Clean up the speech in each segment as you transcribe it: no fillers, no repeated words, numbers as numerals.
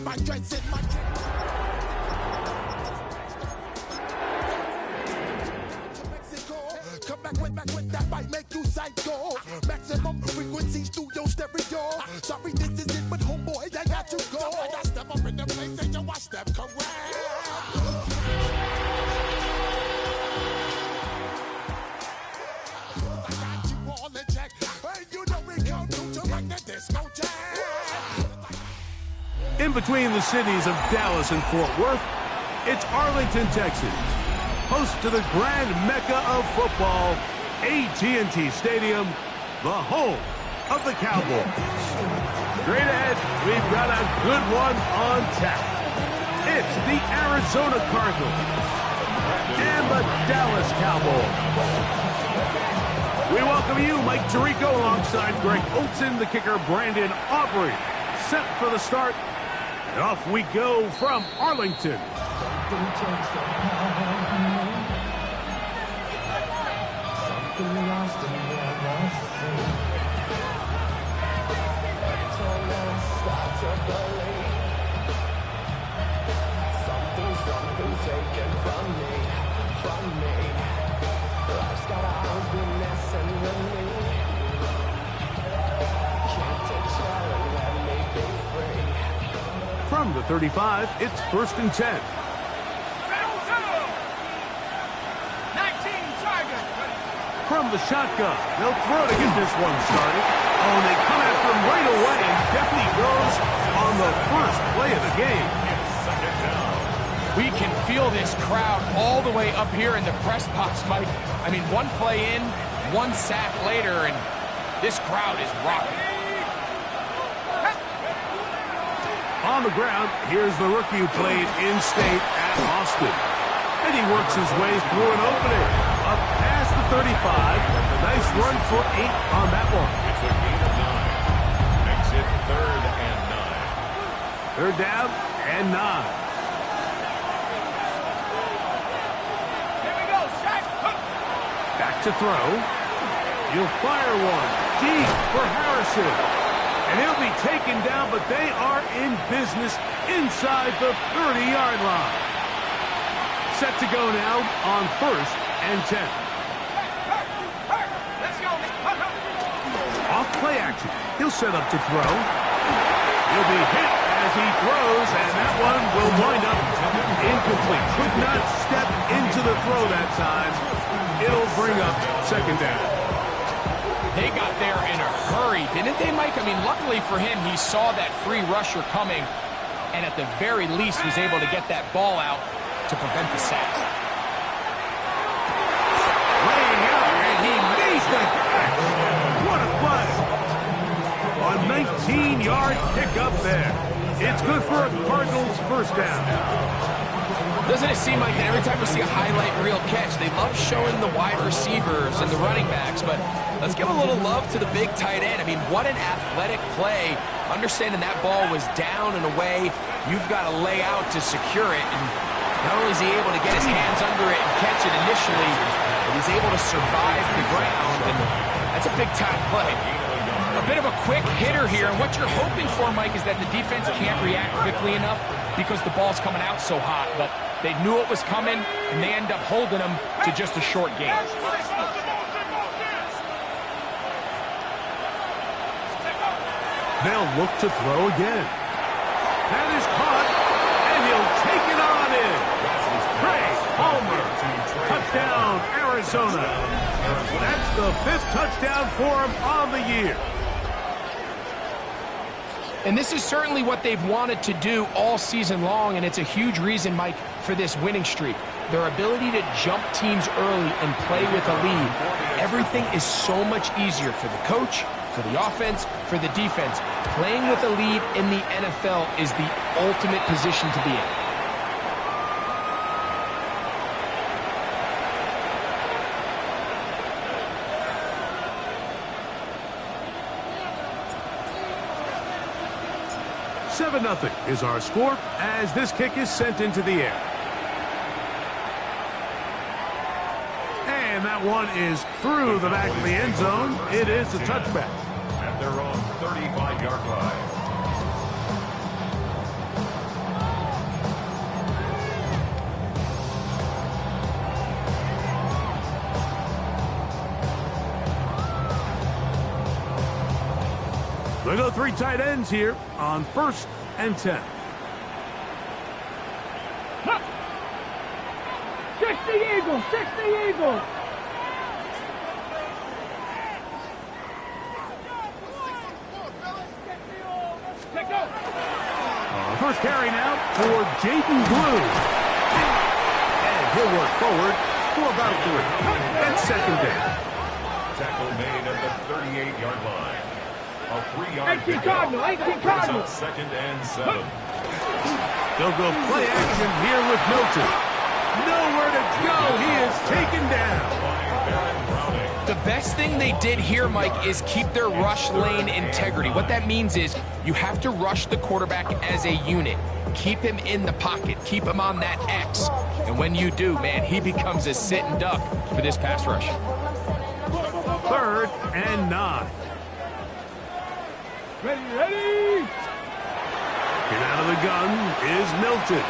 my dreads in my come back with that might make you psycho. Maximum frequency studio stereo. Sorry, this is it, but homeboy, I got to go. I step up in the place and you I step correct. I got you all in check. Hey, you know we come through to like the disco jam. In between the cities of Dallas and Fort Worth, it's Arlington, Texas. Host to the grand mecca of football, AT&T Stadium, the home of the Cowboys. Straight ahead, we've got a good one on tap. It's the Arizona Cardinals and the Dallas Cowboys. We welcome you, Mike Tirico, alongside Greg Olson, the kicker, Brandon Aubrey. Set for the start, and off we go from Arlington. Something taken from me. Life's got always been messing with me. Can't take care and let me be free. From the 35, it's 1st and 10. From the shotgun, they'll throw to get this one started. Oh, and they come after him right away, and Definitely goes on the first play of the game. We can feel this crowd all the way up here in the press box, Mike. I mean, one play in, one sack later, and this crowd is rocking. On the ground, here's the rookie who played in-state at Austin. And he works his way through an opening. Up past the 35. Nice run for 8 on that one. It's a gain of 9. Makes it 3rd and 9. 3rd down and 9. Here we go, Shaq. Back to throw. He'll fire one deep for Harrison. And he'll be taken down, but they are in business inside the 30-yard line. Set to go now on 1st and 10. Let's go. Off play action. He'll set up to throw. He'll be hit as he throws, and that one will wind up incomplete. Could not step into the throw that time. It'll bring up 2nd down. They got there in a hurry, didn't they, Mike? I mean, luckily for him, he saw that free rusher coming, and at the very least was able to get that ball out to prevent the sack. Laying out, and he made the catch. What a play. A 19-yard pickup there. It's good for a Cardinals 1st down. Doesn't it seem like that every time we see a highlight reel catch, they love showing the wide receivers and the running backs, but let's give a little love to the big tight end. I mean, what an athletic play. Understanding that ball was down and away, you've got to lay out to secure it, and not only is he able to get his hands under it and catch it initially, but he's able to survive the ground, and that's a big-time play. A bit of a quick hitter here, and what you're hoping for, Mike, is that the defense can't react quickly enough because the ball's coming out so hot, but they knew it was coming, and they end up holding them to just a short game. They'll look to throw again. That is caught, and he'll take it on in. Craig Palmer, touchdown, Arizona. That's the 5th touchdown for him on the year. And this is certainly what they've wanted to do all season long, and it's a huge reason, Mike, for this winning streak. Their ability to jump teams early and play with a lead. Everything is so much easier for the coach, for the offense, for the defense. Playing with a lead in the NFL is the ultimate position to be in. Nothing is our score as this kick is sent into the air. And that one is through the back of the end zone. It is a touchback. At their own 35-yard line. They go 3 tight ends here on 1st and 10. 60 Eagles, 60 Eagles. First carry now for Jaden Blue. And he'll work forward for about 3. And 2nd down. Tackle made at the 38-yard line. A 3-yard 18 Cardinal, 18 Cardinal. 2nd and 7. They'll go play action here with Milton. Nowhere to go. He is taken down. The best thing they did here, Mike, is keep their rush lane integrity. What that means is you have to rush the quarterback as a unit. Keep him in the pocket. Keep him on that X. And when you do, man, he becomes a sit and duck for this pass rush. 3rd and 9. Ready. Get out of the gun is Milton.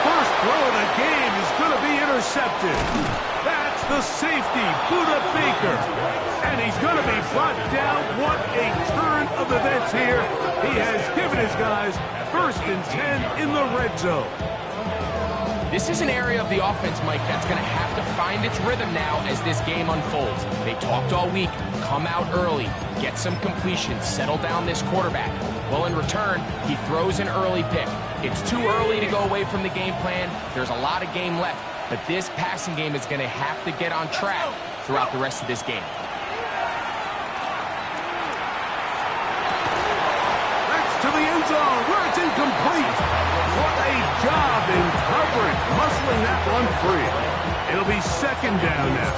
First throw of the game is going to be intercepted. That's the safety, Buda Baker. And he's going to be brought down. What a turn of events here. He has given his guys 1st and 10 in the red zone. This is an area of the offense, Mike, that's going to have to find its rhythm now as this game unfolds. They talked all week, come out early, get some completions, settle down this quarterback. Well, in return, he throws an early pick. It's too early to go away from the game plan. There's a lot of game left, but this passing game is going to have to get on track throughout the rest of this game. That's to the end zone where it's incomplete. What a job in coverage, muscling that one free. It'll be 2nd down now.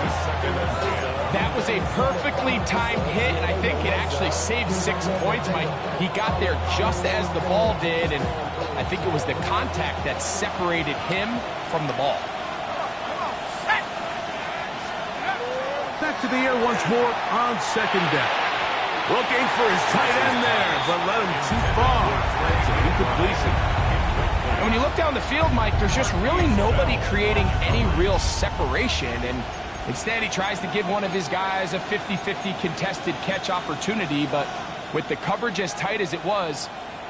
That was a perfectly timed hit, and I think it actually saved 6 points, Mike. He got there just as the ball did, and I think it was the contact that separated him from the ball. Back to the air once more on 2nd down. Looking for his tight end there, but let him too far. It's an incompletion. And when you look down the field, Mike, there's just really nobody creating any real separation, and instead he tries to give one of his guys a 50-50 contested catch opportunity, but with the coverage as tight as it was,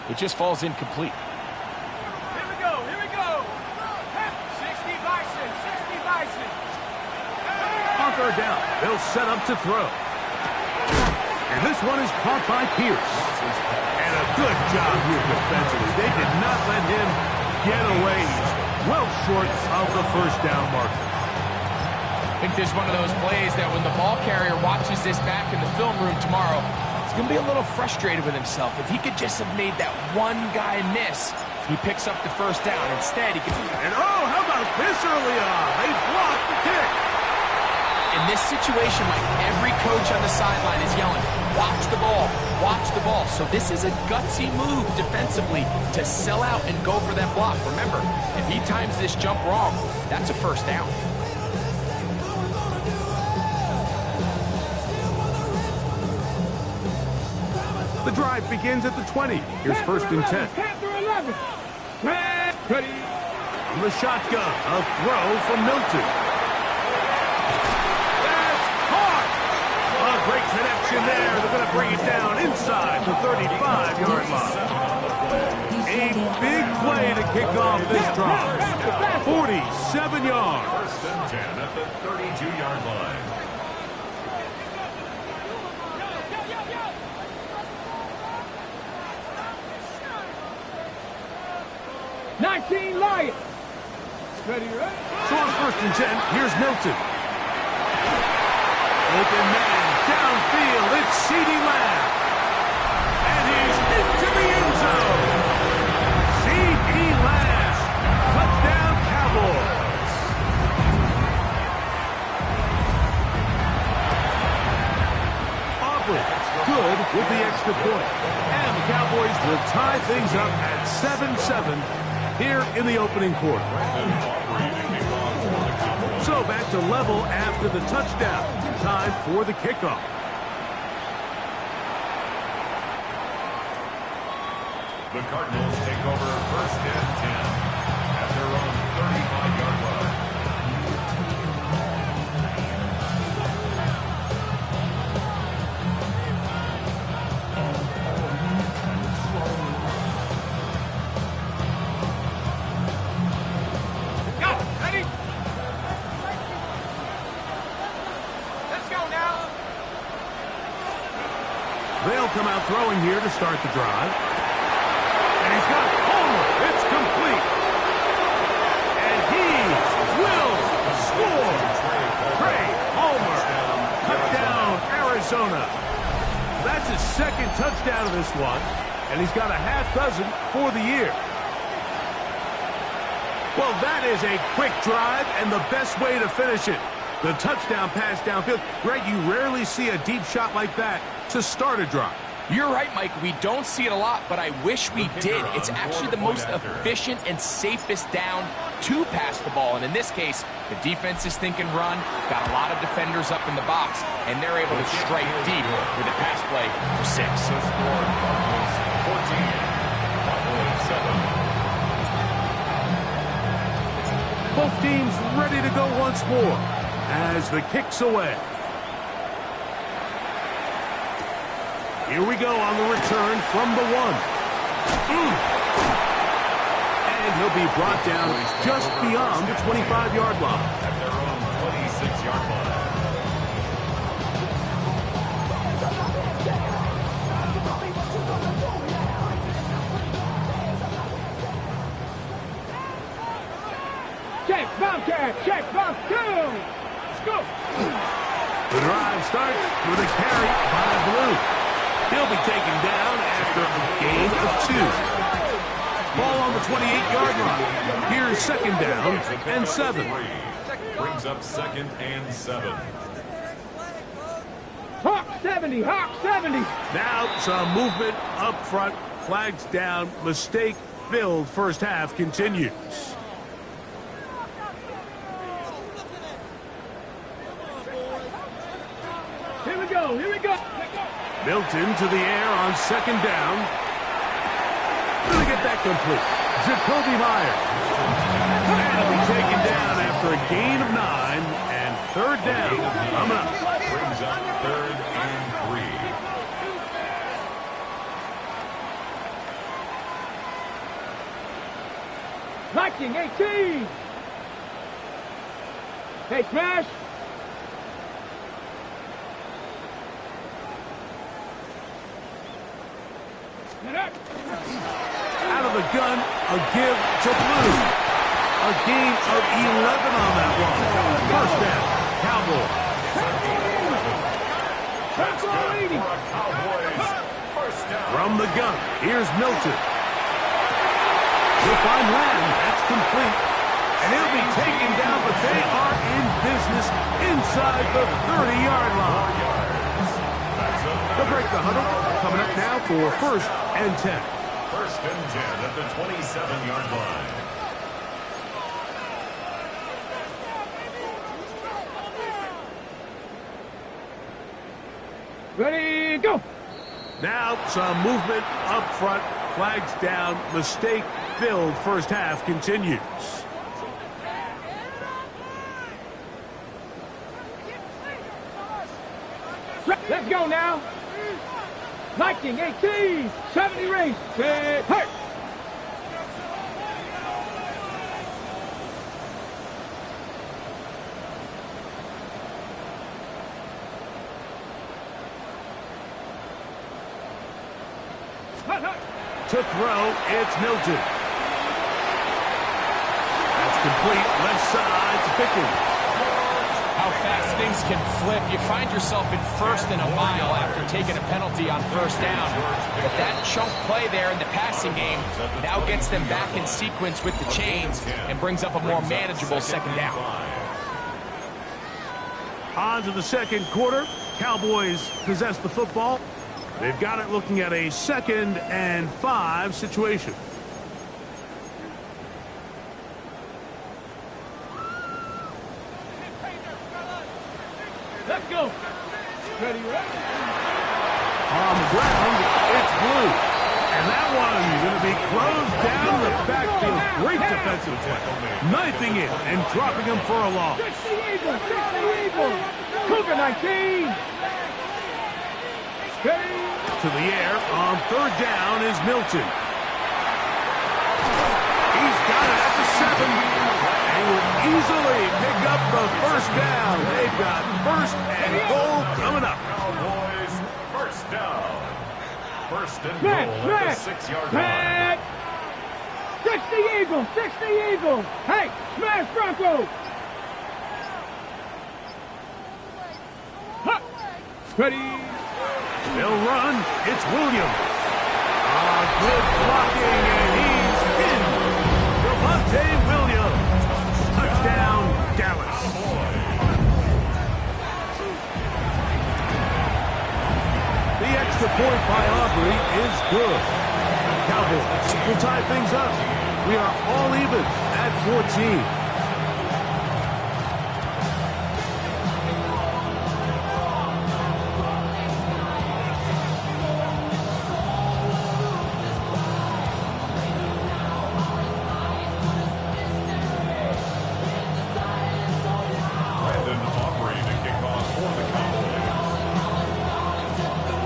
it just falls incomplete. Here we go. 60 Bison. On 3rd down, they'll set up to throw. And this one is caught by Pierce. And a good job here defensively. They did not let him get away. He's well short of the 1st down marker. I think this is one of those plays that when the ball carrier watches this back in the film room tomorrow, he's going to be a little frustrated with himself. If he could just have made that one guy miss, he picks up the 1st down. Instead, he could... And oh, how about this early on? They blocked the kick. In this situation, Mike, every coach on the sideline is yelling, watch the ball, watch the ball. So this is a gutsy move defensively to sell out and go for that block. Remember, if he times this jump wrong, that's a 1st down. The drive begins at the 20. Here's 1st and 10. Panther 11. Ready. From the shotgun, a throw from Milton. That's caught! A great connection there. They're going to bring it down inside the 35-yard line. A big play to kick off this drive. 47 yards. 1st and 10 at the 32-yard line. Lions. Ready. So on 1st and 10, here's Milton. Open man, downfield, it's CeeDee Lamb. And he's into the end zone. CeeDee Lamb, touchdown Cowboys. Aubrey, good with the extra point. And the Cowboys will tie things up at 7-7. Here in the opening quarter. So back to level after the touchdown. Time for the kickoff. The Cardinals take over 1st and 10 at their own 35-yard line. going here to start the drive. And he's got Homer. It's complete. And he will score. Trey Homer. Touchdown, Arizona. That's his second touchdown of this one. And he's got a half dozen for the year. Well, that is a quick drive and the best way to finish it. The touchdown pass downfield. Greg, you rarely see a deep shot like that to start a drive. You're right, Mike. We don't see it a lot, but I wish we did. It's actually the most efficient and safest down to pass the ball. And in this case, the defense is thinking run, got a lot of defenders up in the box, and they're able to strike deep with a pass play for 6. The score, Cardinals 14, Cowboys 7. Both teams ready to go once more as the kick's away. Here we go on the return from the 1. And he'll be brought down just beyond the 25-yard line. At their own 26-yard line. Check, Bobcat, check, Bobcat. Let's go. The drive starts with a carry by Blue. He'll be taken down after a gain of 2. Ball on the 28-yard line. Here's second down and 7. Brings up 2nd and 7. Hawk 70, Hawk 70. Now some movement up front. Flags down. Mistake-filled first half continues. Here we go, here we go. Milton to the air on second down. Going to get that complete. Jacoby Myers. And he'll be taken down after a gain of 9 and third down. Coming up. Brings up 3rd and 3. Viking 18. Hey, Crash. Out of the gun, a give to Blue. A gain of 11 on that one. First down, Cowboys. That's all 80. Cowboys, first down. From the gun, here's Milton. He'll find Lamb. That's complete. And he'll be taken down, but they are in business inside the 30-yard line. They'll break the huddle. Coming up now for first and 10. First and 10 at the 27-yard line. Ready, go. Now some movement up front. Flags down. Mistake-filled first half continues. Let's go now. Viking 18, 70 race. Hey, hey. To throw, it's Milton. That's complete. Left side to Pickens. How fast things can flip. You find yourself in 1st and a mile after taking a penalty on first down. But that chunk play there in the passing game now gets them back in sequence with the chains and brings up a more manageable second down. On to the second quarter. Cowboys possess the football. They've got it looking at a 2nd and 5 situation. Let's go. Ready, ready. On the ground, it's Blue. And that one going to be closed down the backfield. Great defensive play. Knifing it and dropping him for a loss. 60 Eagles, 60 Eagles. Cougar 19. Ready. To the air on third down is Milton. He's got it at the 7. And will easily pick up the first down. They've got first and goal coming up. Cowboys, first down. First and goal at the 6-yard line. 60 Eagles! 60 Eagles! Hey, smash Bronco! Huh. Ready? They'll run. It's Williams. Good blocking, and he's in. Devontae Williams. Touchdown, Dallas. The extra point by Aubrey is good. Cowboys will tie things up. We are all even at 14.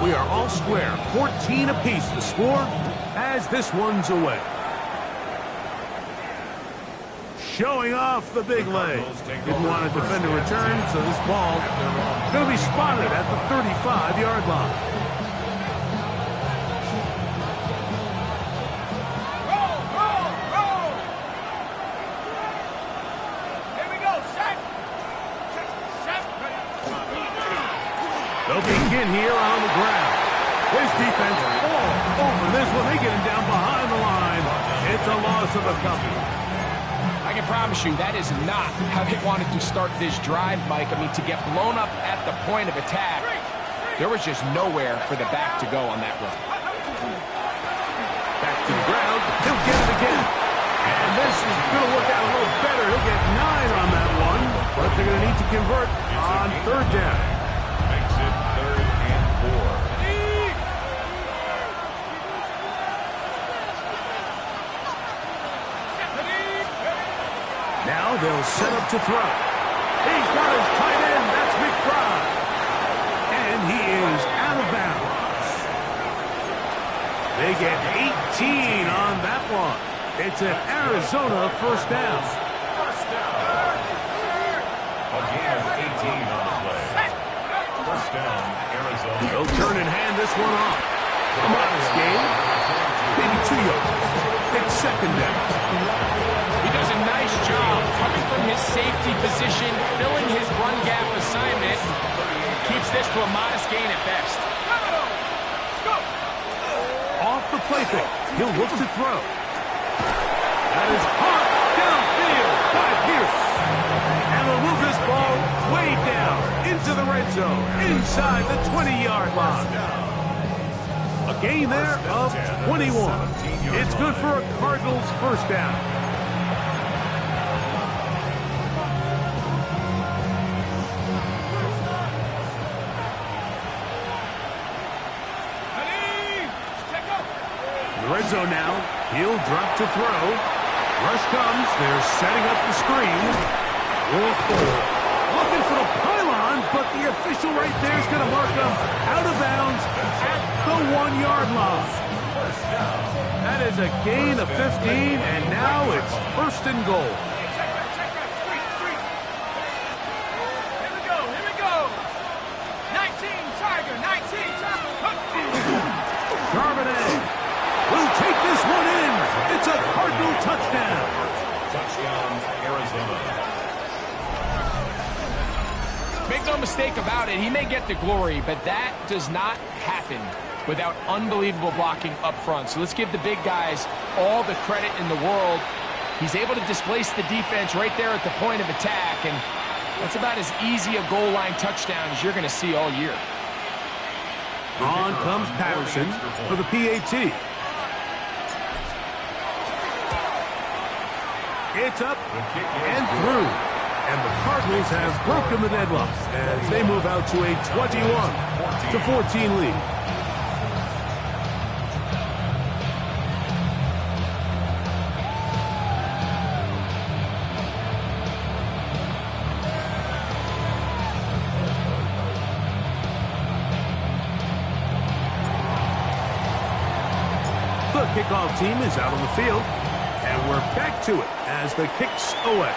We are all square, 14 apiece the score as this one's away. Showing off the big leg. Didn't want to defend a return, so this ball going to be spotted at the 35-yard line. They'll begin here on the ground. His defense all over this one. They get him down behind the line. It's a loss of a couple. I can promise you that is not how they wanted to start this drive, Mike. I mean, to get blown up at the point of attack, there was just nowhere for the back to go on that run. Back to the ground. He'll get it again. And this is going to work out a little better. He'll get 9 on that one. But they're going to need to convert on third down. Makes it 3rd and 4. Now they'll set up to throw. He's got his tight end. That's McBride. And he is out of bounds. They get 18 on that one. It's an Arizona first down. A gain of 18 on the play. First down, Arizona. They'll turn and hand this one off. A modest game. Maybe 2 yards. It's second down. He does a nice job coming from his safety position, filling his run gap assignment. Keeps this to a modest gain at best. Off the play fake. He'll look to throw. That is caught downfield by Pierce. And will move this ball way down into the red zone, inside the 20-yard line. A gain there of 21. It's good for a Cardinals first down. The red zone now. He'll drop to throw. Rush comes. They're setting up the screen. Looking for the pylon, but the official right there is going to mark him out of bounds at the 1-yard line. That is a gain of 15, and now it's first and goal. Here we go. 19, Tiger, 19. Charbonnet will take this one in. It's a Cardinal touchdown. Touchdown, Arizona. Make no mistake about it, he may get the glory, but that does not happen without unbelievable blocking up front. So let's give the big guys all the credit in the world. He's able to displace the defense right there at the point of attack, and that's about as easy a goal line touchdown as you're going to see all year. On comes Patterson for the PAT. It's up and through. And the Cardinals have broken the deadlock as they move out to a 21-14 lead. The kickoff team is out on the field, and we're back to it as the kick's away.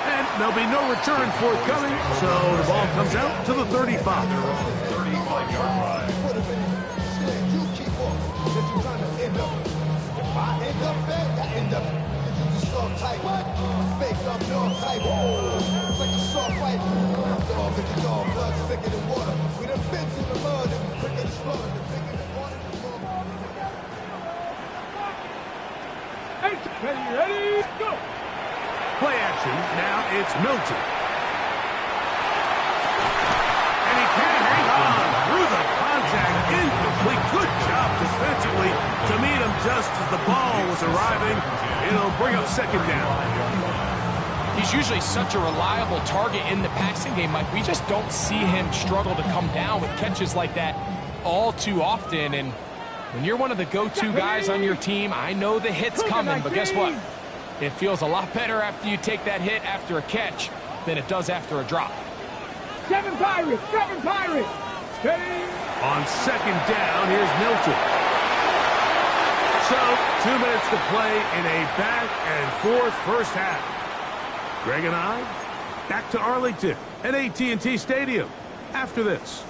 And there'll be no return forthcoming, so the ball comes out to the 35. 35-yard run. Put him in. Shit, you keep up. That you trying to end up. If I end up bad, I end up. Did you just soft type? What? Fake up, no type. It's like a soft fight. Dog at the dog, blood thicker than water. We done been through the mud and we quicker to slaughter. The bigger the water, the more. Ready, go! Play action. Now it's Milton. And he can't hang on through the contact. Incomplete. Good job defensively to meet him just as the ball was arriving. It'll bring up second down. He's usually such a reliable target in the passing game, Mike. We just don't see him struggle to come down with catches like that all too often. And when you're one of the go-to guys on your team, I know the hit's coming, but guess what? It feels a lot better after you take that hit after a catch than it does after a drop. Seven Pirates! Steady! On second down, here's Milton. So, 2 minutes to play in a back-and-forth first half. Greg and I, back to Arlington at AT&T Stadium after this.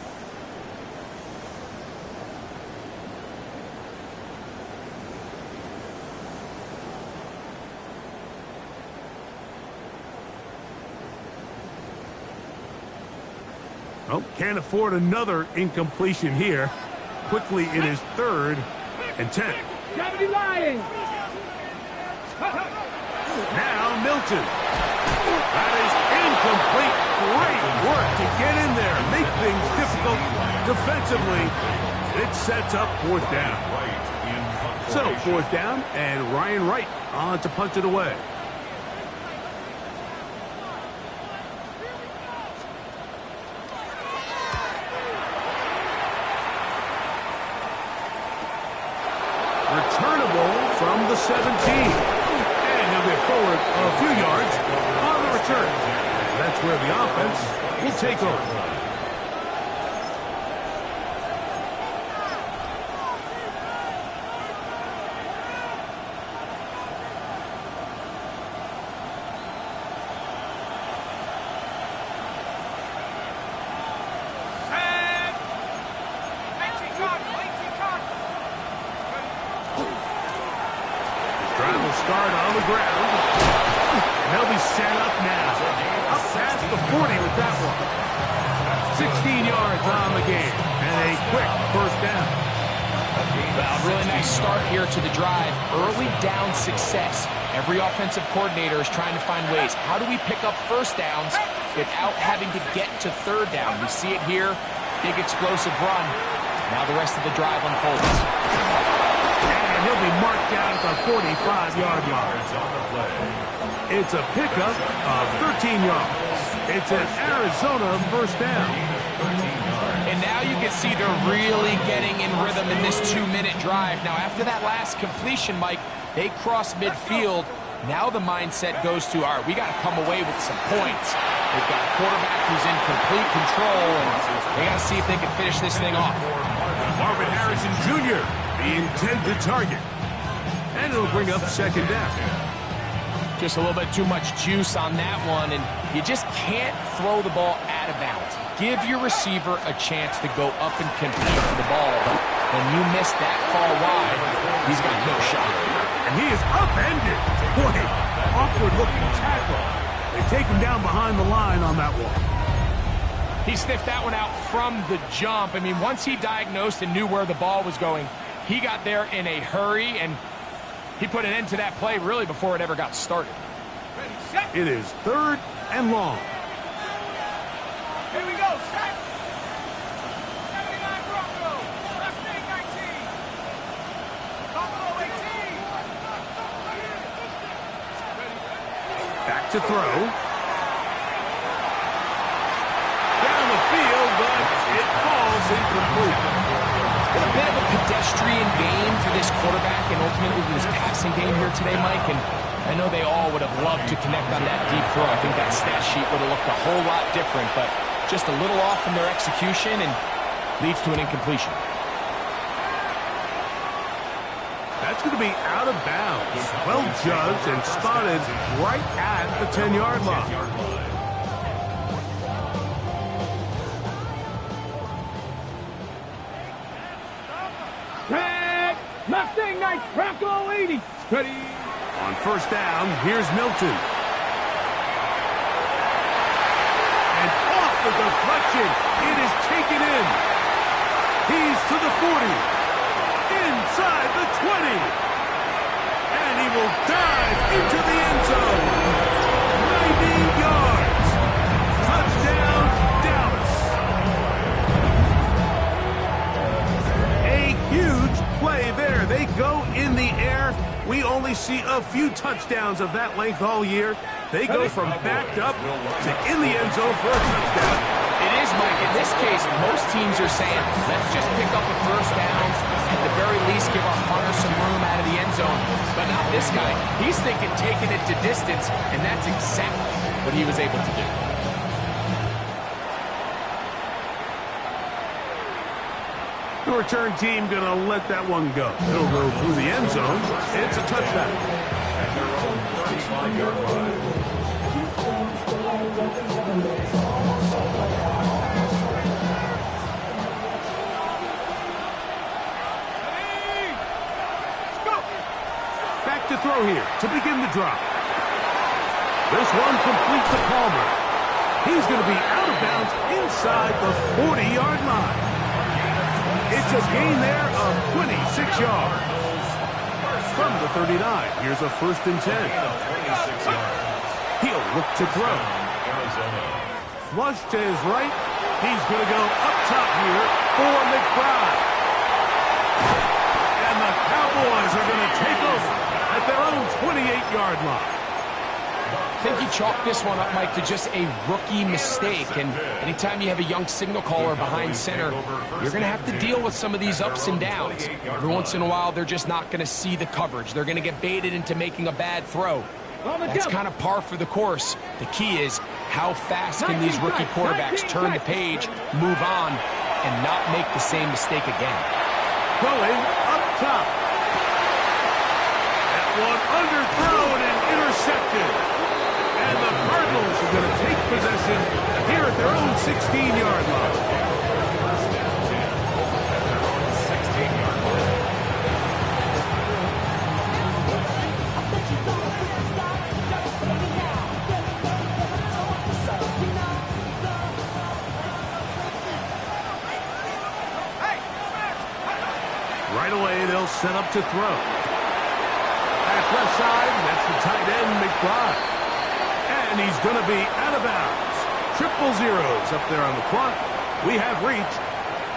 Oh, can't afford another incompletion here. Quickly, it is 3rd and 10. 70 Lions! Now Milton. That is incomplete. Great work to get in there. Make things difficult defensively. It sets up 4th down. So 4th down, and Ryan Wright on to punch it away. Returnable from the 17. And he'll get forward a few yards on the return. That's where the offense will take over. Drive will start on the ground. And they'll be set up now. Up past the 40 with that one. 16 yards on the game. And a quick first down. Well, really nice start here to the drive. Early down success. Every offensive coordinator is trying to find ways. How do we pick up first downs without having to get to 3rd down? We see it here. Big explosive run. Now the rest of the drive unfolds. And he'll be marked down at the 45-yard line. It's a pickup of 13 yards. It's an Arizona first down. And now you can see they're really getting in rhythm in this 2-minute drive. Now, after that last completion, Mike, they cross midfield. Now the mindset goes to, all right, we got to come away with some points. They've got a quarterback who's in complete control, and they got to see if they can finish this thing off. Marvin Harrison Jr., the intended target. And it'll bring up second down. Just a little bit too much juice on that one, and you just can't throw the ball out of bounds. Give your receiver a chance to go up and compete for the ball, but when you miss that far wide, he's got no shot. And he is upended. Boy, awkward-looking tackle. They take him down behind the line on that one. He sniffed that one out from the jump. I mean, once he diagnosed and knew where the ball was going, he got there in a hurry, and he put an end to that play really before it ever got started. It is 3rd and long. Here we go, set! 79 Bronco, left wing 19. Buffalo 18. Back to throw. Down the field, but it falls incomplete. It's been a bit of a pedestrian game for this quarterback and ultimately this passing game here today, Mike. And I know they all would have loved to connect on that deep throw. I think that stat sheet would have looked a whole lot different, but just a little off in their execution and leads to an incompletion. That's going to be out of bounds. Well judged and spotted right at the 10-yard line. Mustang Knights, Bronco 80. Ready. On first down, here's Milton. And off the deflection, it is taken in. He's to the 40. Inside the 20. And he will dive into the end zone. 90 yards. Touchdown, Dallas. A huge play there. They go in the air. We only see a few touchdowns of that length all year. They go from backed up to in the end zone for a touchdown. It is, Mike. In this case, most teams are saying, let's just pick up a first down, at the very least give our punter some room out of the end zone. But not this guy. He's thinking taking it to distance, and that's exactly what he was able to do. The return team going to let that one go. It'll go through the end zone. It's a touchdown. At their own 35-yard line. Back to throw here to begin the drop. This one complete to Palmer. He's going to be out of bounds inside the 40-yard line. It's a gain there of 26 yards. From the 39, here's a 1st and 10. 26 yards. He'll look to throw. Flush to his right. He's going to go up top here for McBride. And the Cowboys are going to take over at their own 28-yard line. I think you chalk this one up, Mike, to just a rookie mistake. And anytime you have a young signal caller behind center, you're going to have to deal with some of these ups and downs. Every once in a while, they're just not going to see the coverage. They're going to get baited into making a bad throw. That's kind of par for the course. The key is how fast can these rookie quarterbacks turn the page, move on, and not make the same mistake again. Going up top. That one underthrown and intercepted. And the Cardinals are going to take possession here at their own 16-yard line. First and 10 at their own 16-yard line. Right away, they'll set up to throw. Back left side, that's the tight end, McBride. And he's going to be out of bounds. 0-0 up there on the clock. We have reached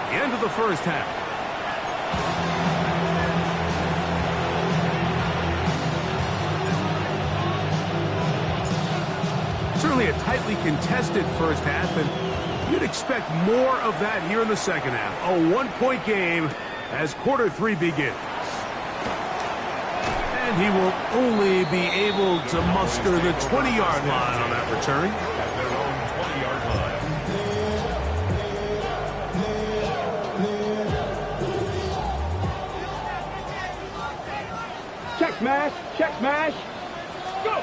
the end of the first half. Certainly a tightly contested first half, and you'd expect more of that here in the second half. A one-point game as quarter 3 begins. And he will only be able to muster the 20-yard line on that return. At their own 20-yard line. Check smash, check smash. Go!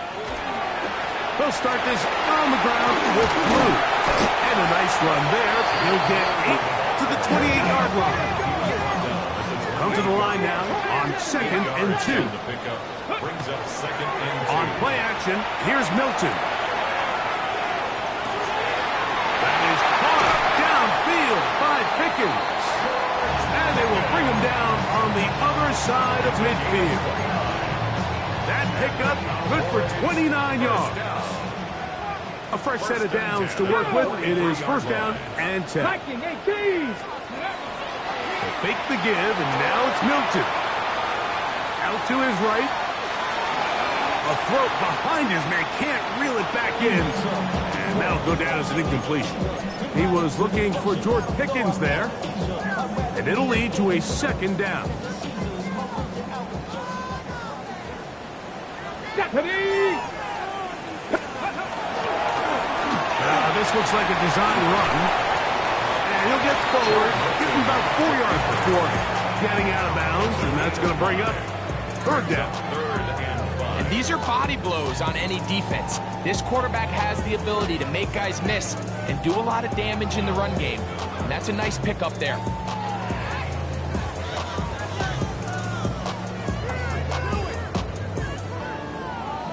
They'll start this on the ground with Blue. And a nice run there. He'll get 8 to the 28-yard line. Come to the line now on 2nd and 2. The pickup brings up 2nd and 2. On play action, here's Milton. That is caught up downfield by Pickens. And they will bring him down on the other side of midfield. That pickup good for 29 yards. A fresh set of downs to work with. It is 1st down and 10. Viking 18. Fake the give, and now it's Milton. Out to his right. A throw behind his man. Can't reel it back in. And that'll go down as an incompletion. He was looking for George Pickens there. And it'll lead to a 2nd down. This looks like a design run. He'll get forward, give him about 4 yards before getting out of bounds, and that's going to bring up 3rd down. 3rd and 5. And these are body blows on any defense. This quarterback has the ability to make guys miss and do a lot of damage in the run game. And that's a nice pickup there.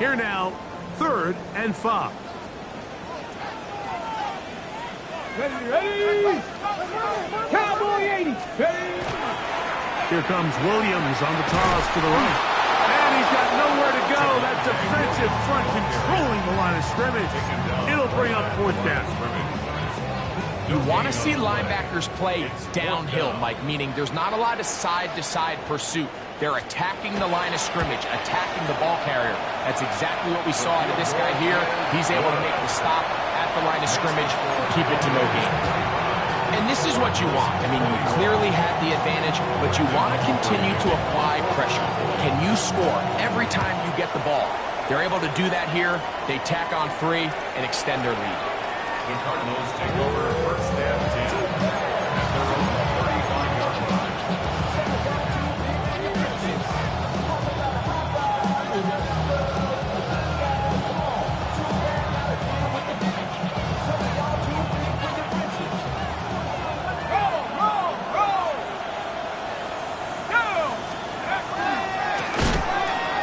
Here now, 3rd and 5. Ready? Cowboy 80. Ready? Here comes Williams on the toss to the right. And he's got nowhere to go. That defensive front controlling the line of scrimmage. It'll bring up 4th down. You want to see linebackers play downhill, Mike, meaning there's not a lot of side-to-side pursuit. They're attacking the line of scrimmage, attacking the ball carrier. That's exactly what we saw out of this guy here. He's able to make the stop at the line of scrimmage, keep it to no gain. And this is what you want. I mean, you clearly had the advantage, but you want to continue to apply pressure. Can you score every time you get the ball? They're able to do that here. They tack on 3 and extend their lead. The Cardinals take over 1st and 10 at their own 35-yard line.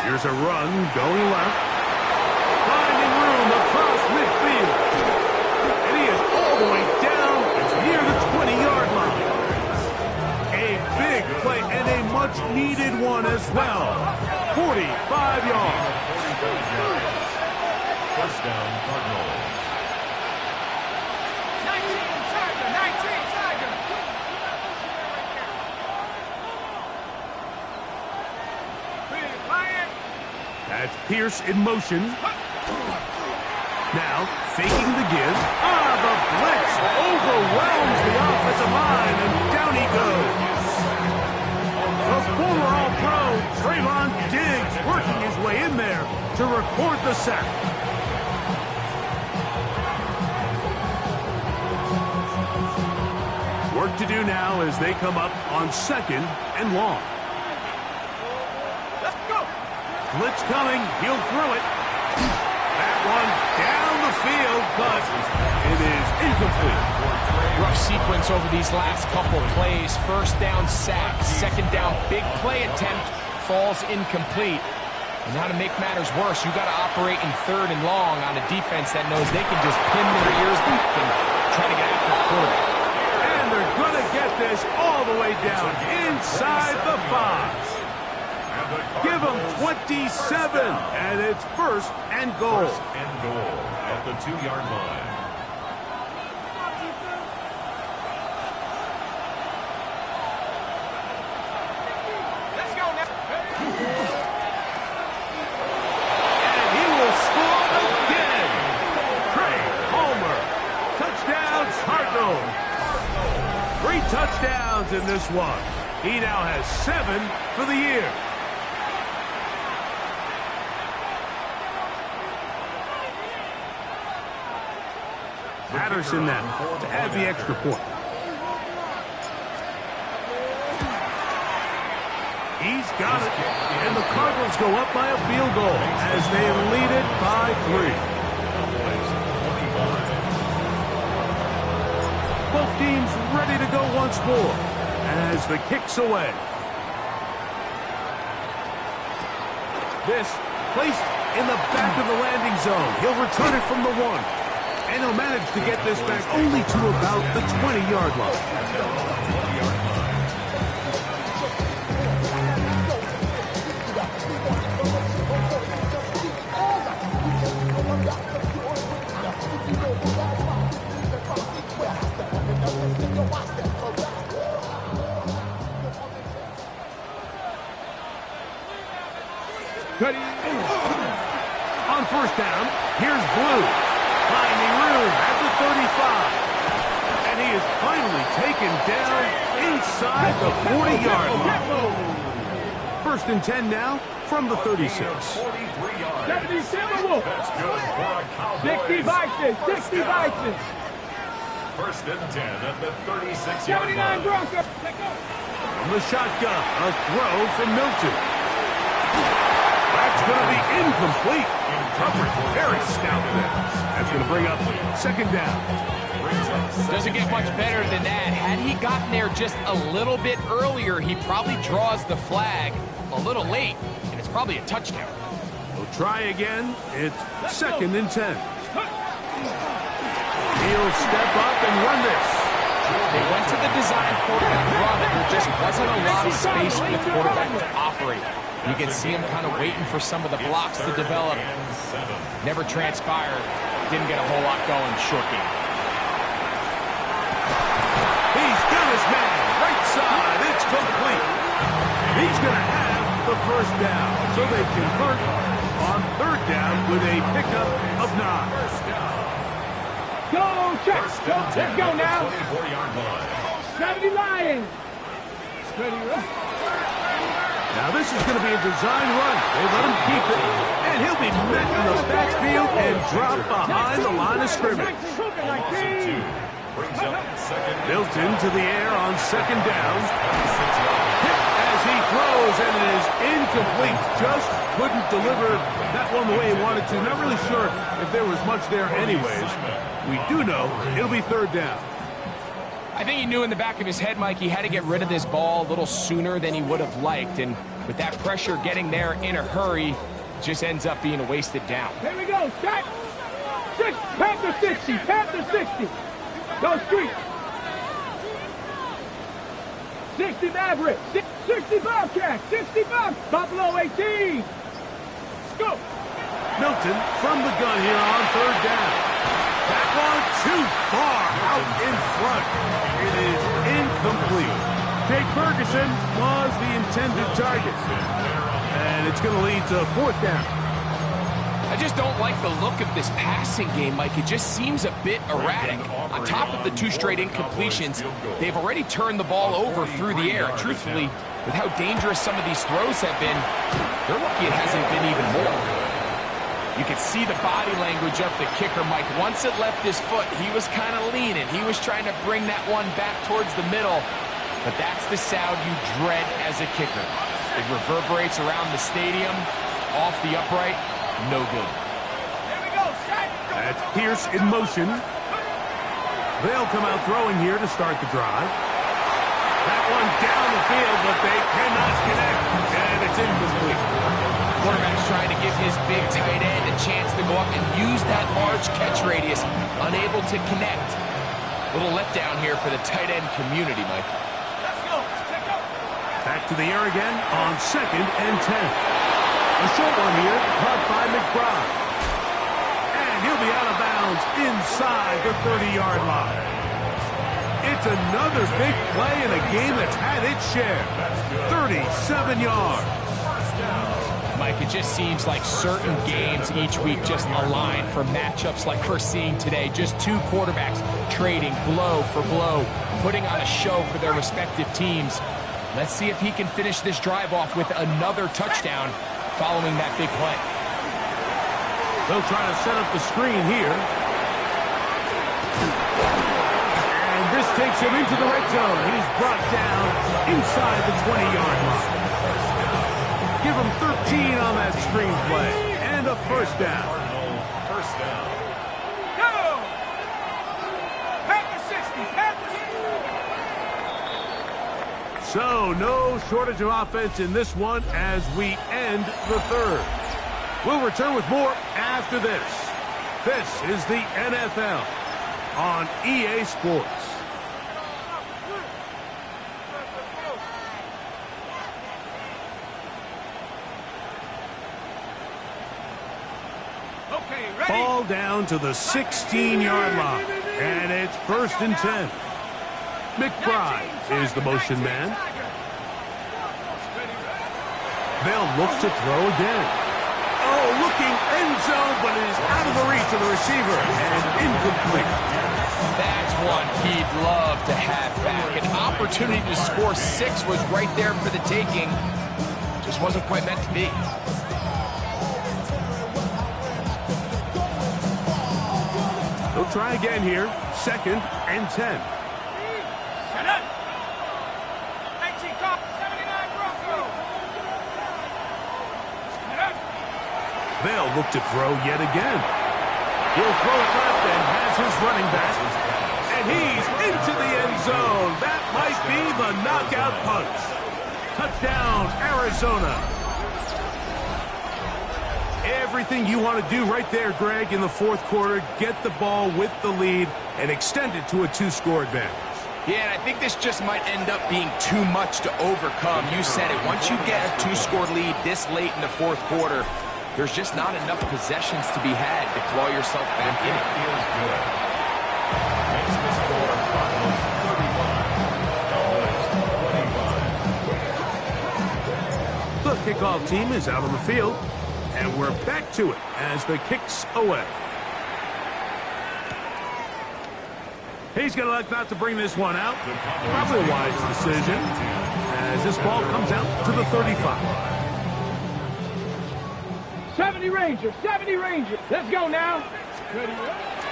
Here's a run going left. Finding room across midfield. And he is all the way down near the 20-yard line. A big play and a much-needed one as well. 45 yards. 1st down, Cardinals. 19 Tiger. Big lion. That's Pierce in motion. Now, faking the give. The blitz overwhelms the offensive line, and down he goes. The former All-Pro, Trayvon Diggs, working his way in there to record the sack. Work to do now as they come up on 2nd and long. Let's go. Blitz coming. He'll throw it. That one down the field, but it is incomplete. Rough sequence over these last couple plays. 1st down sack, 2nd down big play attempt falls incomplete. And now to make matters worse, you got to operate in 3rd and long on a defense that knows they can just pin their ears back and try to get after the quarterback. And they're going to get this all the way down inside the 5. Give them 27, and it's 1st and goal. 1st and goal at the 2-yard line. Let's go now. And he will score again. Trey Palmer. Touchdown, Cardinals. 3 touchdowns in this one. He now has 7 for the year. Patterson now to add the extra point. He's got it. And the Cardinals go up by a field goal as they lead it by 3. Both teams ready to go once more as the kick's away. This placed in the back of the landing zone. He'll return it from the 1. And he'll manage to get this back only to about the 20-yard line. Ready? On 1st down, here's Blue. Finding room at the 35. And he is finally taken down inside the 40-yard line. 1st and 10 now from the 36. 43 yards. Deputy Silverwolf. That's good for a Cowboys. 60 Vikings. 60 Vikings. 1st and 10 at the 36-yard 79 line. Broncos. From the shotgun, a throw from Milton. That's going to be incomplete. Very stout there. That's going to bring up 2nd down. Doesn't get much better than that. Had he gotten there just a little bit earlier, he probably draws the flag a little late, and it's probably a touchdown. Well, They'll try again. It's 2nd and 10. He'll step up and run this. They went to the design quarterback run, and there just wasn't a lot of space for the quarterback to operate. You can see him kind of waiting for some of the blocks to develop. Never transpired. Didn't get a whole lot going. Short game. He's got his man. Right side. It's complete. He's going to have the first down. So they convert on 3rd down with a pickup of 9. Go, check. Let's go now. 70 Lions. Ready, Now this is going to be a design run. They let him keep it. And he'll be met in the backfield and drop behind the line of scrimmage. Milton to the air on 2nd down. Hit as he throws, and it is incomplete. Just couldn't deliver that one the way he wanted to. Not really sure if there was much there anyways. We do know it'll be 3rd down. I think he knew in the back of his head, Mike, he had to get rid of this ball a little sooner than he would have liked. And with that pressure getting there in a hurry, it just ends up being a wasted down. Here we go, Scott. Panther 60, Panther 60. Go street. 60 Maverick, 60 Bobcat, 60 Buffalo 18. Let's go. Milton from the gun here on 3rd down. That one too far out in front. It is incomplete. Jake Ferguson was the intended target. And it's going to lead to 4th down. I just don't like the look of this passing game, Mike. It just seems a bit erratic. On top of the 2 straight incompletions, they've already turned the ball over through the air. Truthfully, with how dangerous some of these throws have been, they're lucky it hasn't been even more. You can see the body language of the kicker, Mike. Once it left his foot, he was kind of leaning. He was trying to bring that one back towards the middle. But that's the sound you dread as a kicker. It reverberates around the stadium, off the upright, no good. Here we go, set. That's Pierce in motion. They'll come out throwing here to start the drive. That one down the field, but they cannot connect. And it's incomplete. Quarterback's trying to give his big tight end a chance to go up and use that large catch radius. Unable to connect. Little letdown here for the tight end community, Mike. Let's go. Check out. Back to the air again on 2nd and 10. A short one here, caught by McBride. And he'll be out of bounds inside the 30-yard line. It's another big play in a game that's had its share. 37 yards. Mike, it just seems like certain games each week just align for matchups like we're seeing today. Just 2 quarterbacks trading blow for blow, putting on a show for their respective teams. Let's see if he can finish this drive off with another touchdown following that big play. They'll try to set up the screen here. And this takes him into the red zone. He's brought down inside the 20-yard line. Give him 13 on that screen play. And a 1st down. First down. Go. Panther 60, Panther 60. So, no shortage of offense in this one as we end the 3rd. We'll return with more after this. This is the NFL on EA Sports. Ball down to the 16-yard line, and it's 1st and 10. McBride is the motion man. They'll look to throw again. Oh, looking end zone, but it is out of the reach of the receiver, and incomplete. That's one he'd love to have back. An opportunity to score 6 was right there for the taking. Just wasn't quite meant to be. They'll try again here. 2nd and 10. Set up. 19 cop, 79 Bronco. Set up. They'll look to throw yet again. He'll throw it left and has his running back. And he's into the end zone. That might be the knockout punch. Touchdown, Arizona. Everything you want to do right there, Greg, in the fourth quarter. Get the ball with the lead and extend it to a 2-score advantage. Yeah, and I think this just might end up being too much to overcome. You said it. Once you get a 2-score lead this late in the fourth quarter, there's just not enough possessions to be had to claw yourself back in it. Feels good. Makes the score Cardinals 35, Cowboys 25. The kickoff team is out on the field, and we're back to it as the kick's away. He's going to elect not to bring this one out. Probably a wise decision as this ball comes out to the 35. 70 Rangers, 70 Rangers. Let's go now.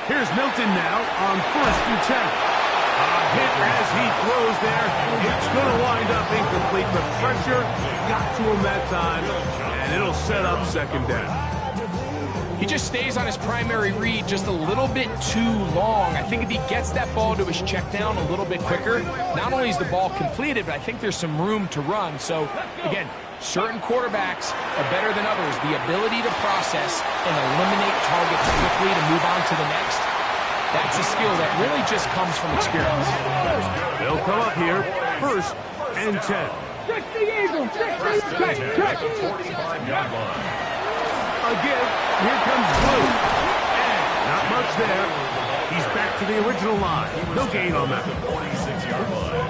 Here's Milton now on 1st and 10. A hit as he throws there. It's going to wind up incomplete. The pressure got to him that time, and it'll set up 2nd down. He just stays on his primary read just a little bit too long. I think if he gets that ball to his check down a little bit quicker, not only is the ball completed, but I think there's some room to run. So, again, certain quarterbacks are better than others. The ability to process and eliminate targets quickly to move on to the next, that's a skill that really just comes from experience. They'll come up here 1st and 10. 60 Eagles, 60 check. 45-yard line. Again, here comes Blue. And not much there. He's back to the original line. No gain on that. 46-yard line.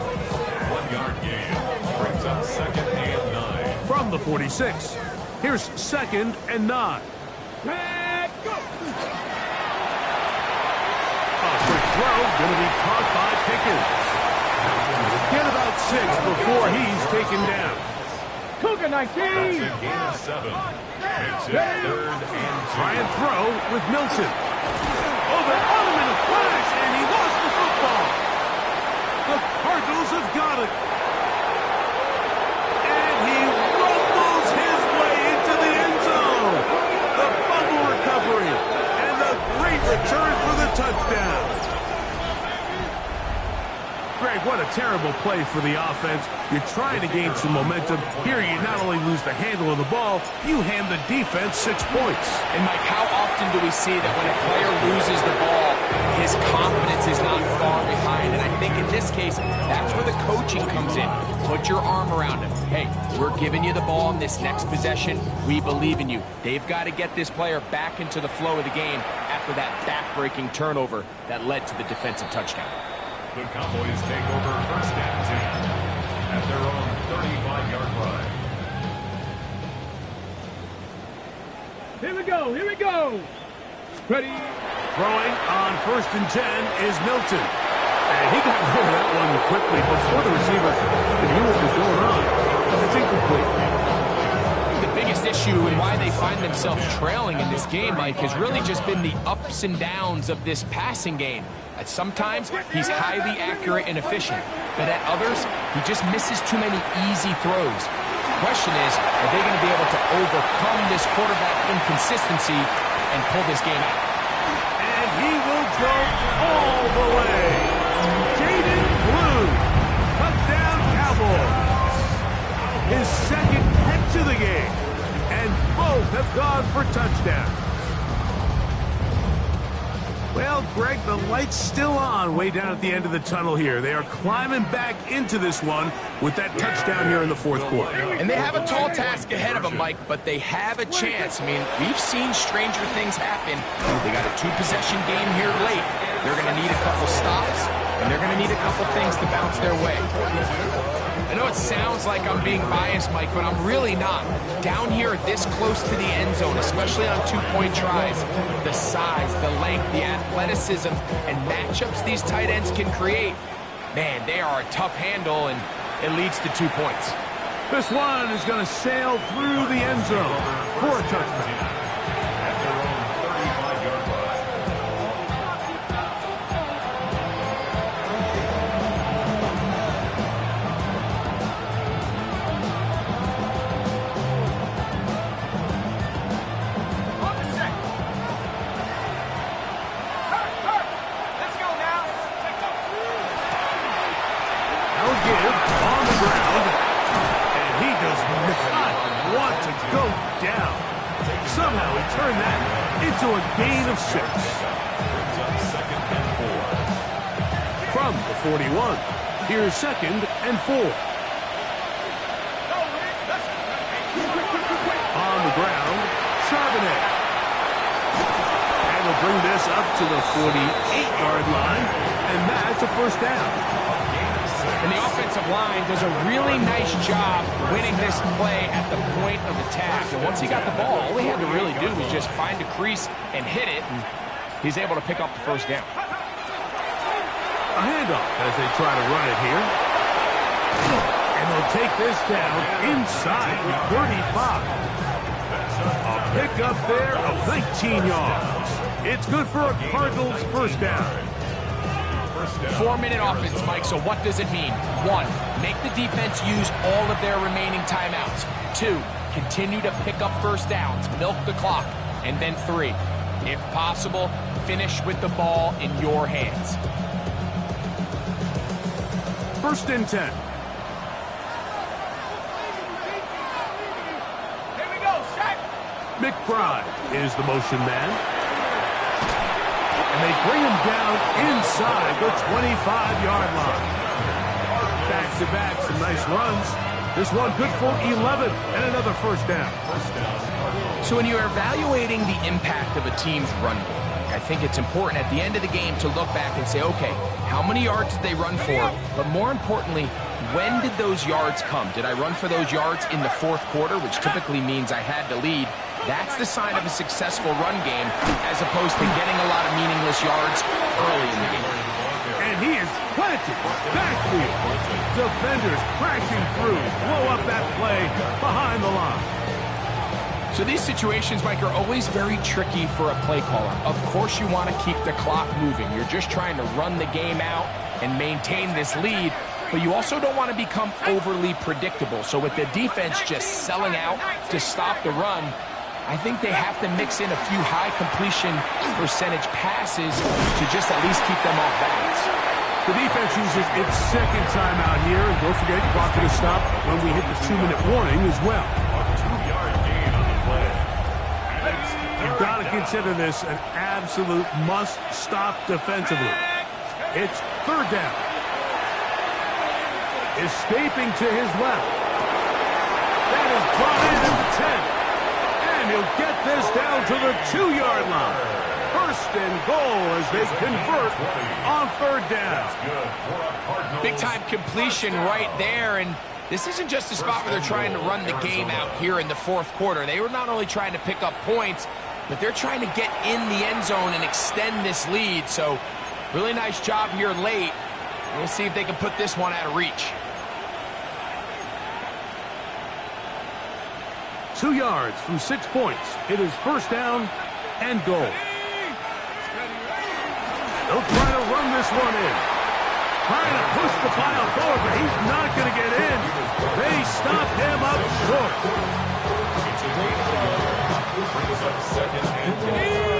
1-yard gain. Brings up 2nd and 9. From the 46. Here's 2nd and 9. Red, go. A quick throw going to be caught by Pickens. Get about 6 before he's taken down. Cougar 19. That's a gain of 7. Makes it 3rd and 2. Try and throw with Milton. Oh, they're on him in a flash, and he lost the football. The Cardinals have got it. And he rumbles his way into the end zone. The fumble recovery, and the great return for the touchdown. Greg, what a terrible play for the offense. You're trying to gain some momentum. Here you not only lose the handle of the ball, you hand the defense 6 points. And Mike, how often do we see that when a player loses the ball, his confidence is not far behind? And I think in this case, that's where the coaching comes in. Put your arm around him. Hey, we're giving you the ball in this next possession. We believe in you. They've got to get this player back into the flow of the game after that back-breaking turnover that led to the defensive touchdown. The Cowboys take over 1st and 10 at their own 35-yard line. Here we go, here we go. Ready. Throwing on 1st and 10 is Milton. And he got rid of that one quickly before the receiver knew what was going on. It's incomplete. The biggest issue and why they find themselves trailing in this game, Mike, has really just been the ups and downs of this passing game. At sometimes, he's highly accurate and efficient, but at others, he just misses too many easy throws. The question is, are they going to be able to overcome this quarterback inconsistency and pull this game out? And he will go all the way. Jaden Blue, touchdown Cowboys. His 2nd catch of the game, and both have gone for touchdowns. Well, Greg, the light's still on way down at the end of the tunnel here. They are climbing back into this one with that touchdown here in the fourth quarter. And they have a tall task ahead of them, Mike, but they have a chance. I mean, we've seen stranger things happen. They got a 2-possession game here late. They're going to need a couple stops, and they're going to need a couple things to bounce their way. I know it sounds like I'm being biased, Mike, but I'm really not. Down here this close to the end zone, especially on 2-point tries, the size, the length, the athleticism, and matchups these tight ends can create, man, they are a tough handle, and it leads to 2 points. This one is going to sail through the end zone for a touchdown. At their own 35-yard line. On the ground, and he does not want to go down. Somehow he turned that into a gain of 6. From the 41, here's 2nd and 4. On the ground, Charbonnet. And will bring this up to the 48-yard line, and that's a first down. And the offensive line does a really nice job winning this play at the point of attack. And once he got the ball, all he had to really do was just find a crease and hit it, and he's able to pick up the first down. A handoff as they try to run it here. And they'll take this down inside the 35. A pickup there of 19 yards. It's good for a Cardinals first down. 4-minute offense, Mike, so what does it mean? 1, make the defense use all of their remaining timeouts. 2, continue to pick up first downs, milk the clock. And then 3, if possible, finish with the ball in your hands. 1st and 10. Here we go, set. McBride is the motion man. And they bring him down inside the 25-yard line. Back-to-back, some nice runs. This one good for 11 and another first down. So when you're evaluating the impact of a team's run game, I think it's important at the end of the game to look back and say, okay, how many yards did they run for? But more importantly, when did those yards come? Did I run for those yards in the 4th quarter, which typically means I had to lead? That's the sign of a successful run game, as opposed to getting a lot of meaningless yards early in the game. And he is planted backfield. Defenders crashing through, blow up that play behind the line. So these situations, Mike, are always very tricky for a play caller. Of course you want to keep the clock moving. You're just trying to run the game out and maintain this lead, but you also don't want to become overly predictable. So with the defense just selling out to stop the run, I think they have to mix in a few high completion percentage passes to just at least keep them off balance. The defense uses its 2nd timeout here, and don't forget, clock to stop when we hit the 2-minute warning as well. You've got to consider this an absolute must-stop defensively. It's 3rd down. Escaping to his left. That is brought in at the 10. And he'll get this down to the 2-yard line. 1st and goal as they convert on 3rd down. Big-time completion right there, and this isn't just a spot where they're trying to run the game out here in the 4th quarter. They were not only trying to pick up points, but they're trying to get in the end zone and extend this lead. So really nice job here late. We'll see if they can put this one out of reach. 2 yards from 6 points. It is 1st down and goal. They'll try to run this one in. Trying to push the pile forward, but he's not going to get in. They stop him up short.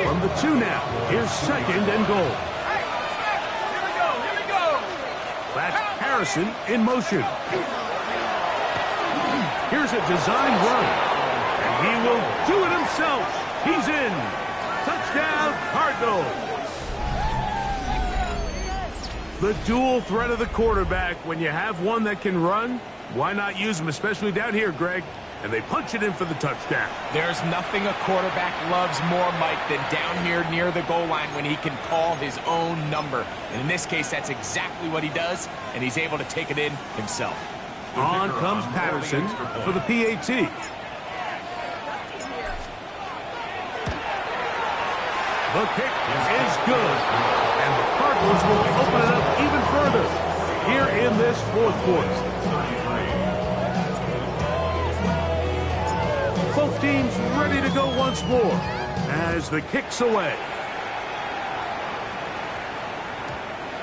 From the 2 now, here's 2nd and goal. Here we go. That's Harrison in motion. Here's a design run. And he will do it himself. He's in. Touchdown, Cardinals. The dual threat of the quarterback. When you have one that can run, why not use him, especially down here, Greg? And they punch it in for the touchdown. There's nothing a quarterback loves more, Mike, than down here near the goal line when he can call his own number. And in this case, that's exactly what he does, and he's able to take it in himself. On comes Patterson for the PAT. The kick is good. And the Cardinals will open it up even further here in this 4th quarter. Both teams ready to go once more as the kick's away.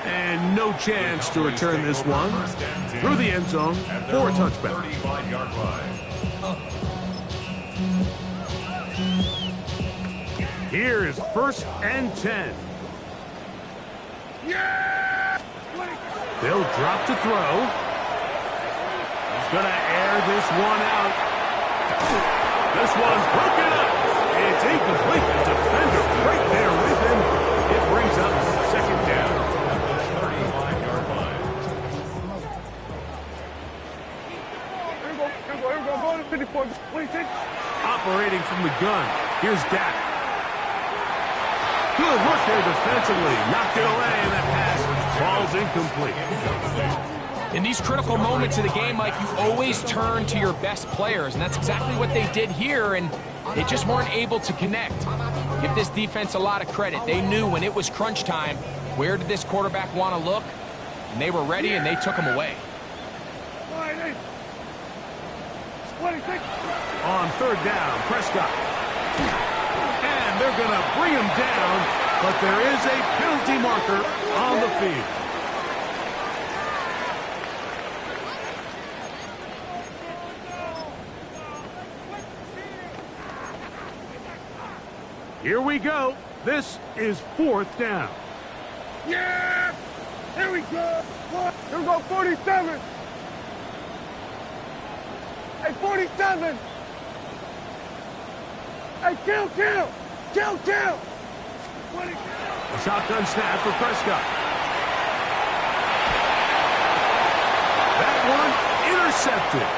And no chance to return this one through the end zone for a touchback. Here is 1st and 10. They'll drop to throw. He's going to air this one out. This one's broken up. incomplete. The defender right there with him. It brings up second down. 35-yard line. Here we go. Go to 54. Please take. Operating from the gun. Here's Dak. Good work there defensively. Knocked it away, and that pass falls incomplete. In these critical moments of the game, Mike, you always turn to your best players, and that's exactly what they did here, and they just weren't able to connect. Give this defense a lot of credit. They knew when it was crunch time, where did this quarterback want to look, and they were ready, and they took him away. On third down, Prescott. And they're going to bring him down, but there is a penalty marker on the field. Here we go. This is fourth down. Yeah! Here we go. Here we go, 47. Hey, 47. Hey, kill. A shotgun snap for Prescott. That one intercepted.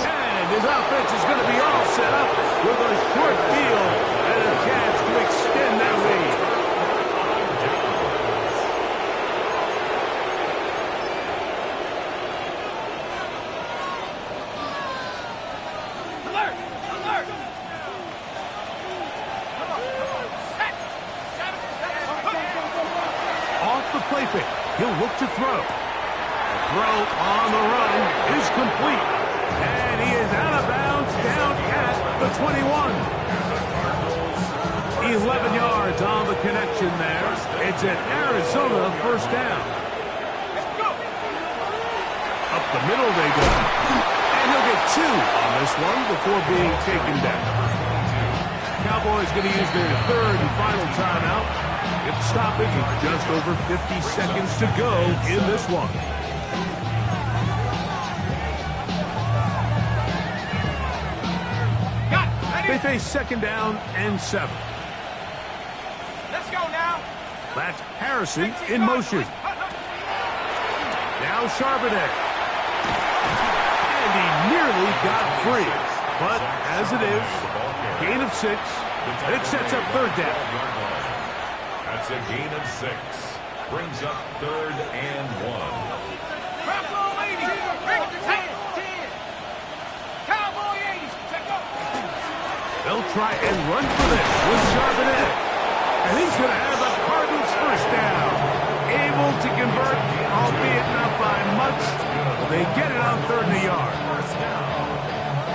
And his offense is going to be all set up with a short field and a chance to extend their lead. He'll look to throw. The throw on the run is complete. And he is out of bounds down at the 21. 11 yards on the connection there. It's an Arizona first down. Up the middle they go. And he'll get 2 on this one before being taken down. Cowboys going to use their third and final timeout. If stoppage with just over 50 seconds to go in this one. They face second down and 7. Let's go now. That's Harrison in motion. Now Charbonnet. And he nearly got free. But as it is, gain of 6, and it sets up third down. That's a gain of 6. Brings up third and 1. They'll try and run for this with Charbonnet. And he's going to have the Cardinals first down. Able to convert, albeit not by much. They get it on third and a yard.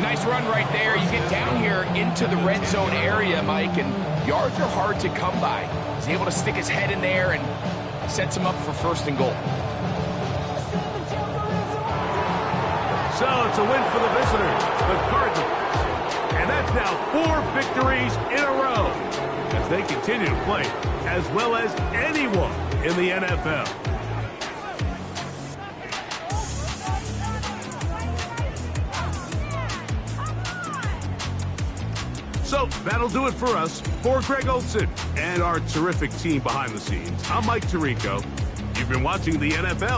Nice run right there. You get down here into the red zone area, Mike, and yards are hard to come by. He's able to stick his head in there and sets him up for first and goal. So it's a win for the visitors, the Cardinals. And that's now 4 victories in a row as they continue to play as well as anyone in the NFL. So that'll do it for us. For Greg Olson and our terrific team behind the scenes, I'm Mike Tirico. You've been watching the NFL.